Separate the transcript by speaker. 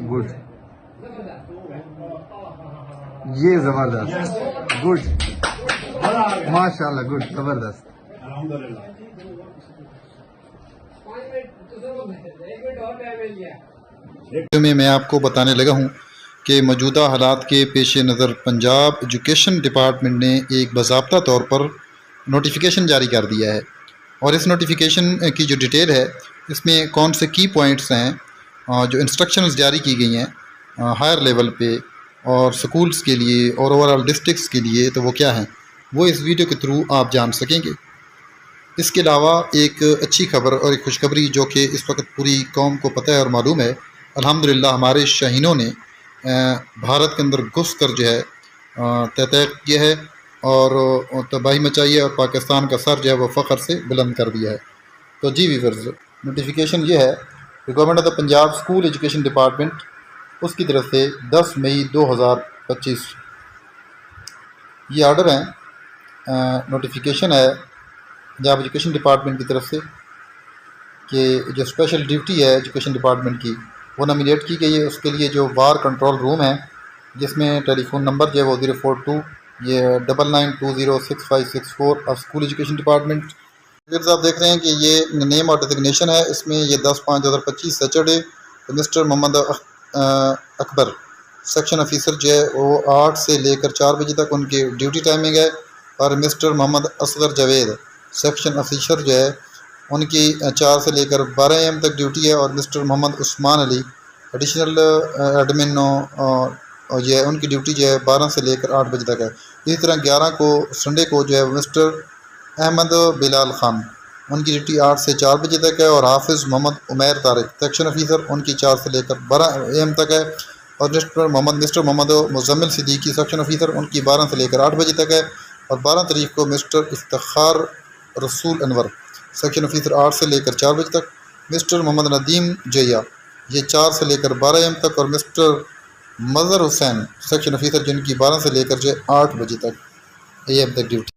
Speaker 1: Good, ये जबरदस्त, good, माशाल्लाह, गुड, जबरदस्त।
Speaker 2: में मैं आपको बताने लगा हूँ कि मौजूदा हालात के पेश नज़र पंजाब एजुकेशन डिपार्टमेंट ने एक बाज़ाब्ता तौर पर नोटिफिकेशन जारी कर दिया है, और इस नोटिफिकेशन की जो डिटेल है इसमें कौन से की पॉइंट्स हैं जो इंस्ट्रक्शंस जारी की गई हैं हायर लेवल पे और स्कूल्स के लिए और ओवरऑल डिस्ट्रिक्ट्स के लिए, तो वो क्या हैं वो इस वीडियो के थ्रू आप जान सकेंगे। इसके अलावा एक अच्छी खबर और एक खुशखबरी जो कि इस वक्त पूरी कौम को पता है और मालूम है, अल्हम्दुलिल्लाह हमारे शाहीनों ने भारत के अंदर घुस कर जो है तय किया है और तबाही मचाई है और पाकिस्तान का सर जो है वो फ़ख्र से बुलंद कर दिया है। तो जी वीवर्स, नोटिफिकेशन ये है कि government of the Punjab school education department उसकी तरफ से 10 मई 2025 ये आर्डर हैं, नोटिफिकेशन है पंजाब एजुकेशन डिपार्टमेंट की तरफ से कि जो स्पेशल ड्यूटी है एजुकेशन डिपार्टमेंट की वो नॉमिनेट की गई है। उसके लिए जो वार कंट्रोल रूम है जिसमें टेलीफोन नंबर जो है वो 042 ये 99206564 ऑफ स्कूल एजुकेशन डिपार्टमेंट। फिर आप देख रहे हैं कि ये नेम और डिजिग्नेशन है, इसमें ये 10/5/2025 Saturday mister Mohammad Akbar section officer जो है वो 8 से लेकर 4 बजे तक उनकी ड्यूटी टाइमिंग है, और mister Mohammad Asghar Javed section officer जो है उनकी 4 से लेकर 12 AM तक ड्यूटी है, और mister Mohammad Usman Ali additional admin और ये उनकी ड्यूटी जो है 12 से लेकर 8 बजे तक है। इसी तरह 11 को संडे को जो है मिस्टर अहमद बिलाल खान उनकी ड्यूटी 8 से 4 बजे तक है, और हाफिज़ मोहम्मद उमैर तारिक सेक्शन ऑफिसर उनकी 4 से लेकर 12 AM तक है, और mister Mohammad Muzammil Siddiqui section officer उनकी 12 से लेकर 8 बजे तक है, और 12 तारीख को मिस्टर इफ्तिखार रसूल अनवर सेक्शन ऑफिसर 8 से लेकर 4 बजे तक, मिस्टर मोहम्मद नदीम जैया ये 4 से लेकर 12 AM तक, और mister Mazhar Hussain section officer जिनकी 12 से लेकर जो 8 बजे तक AM तक ड्यूटी।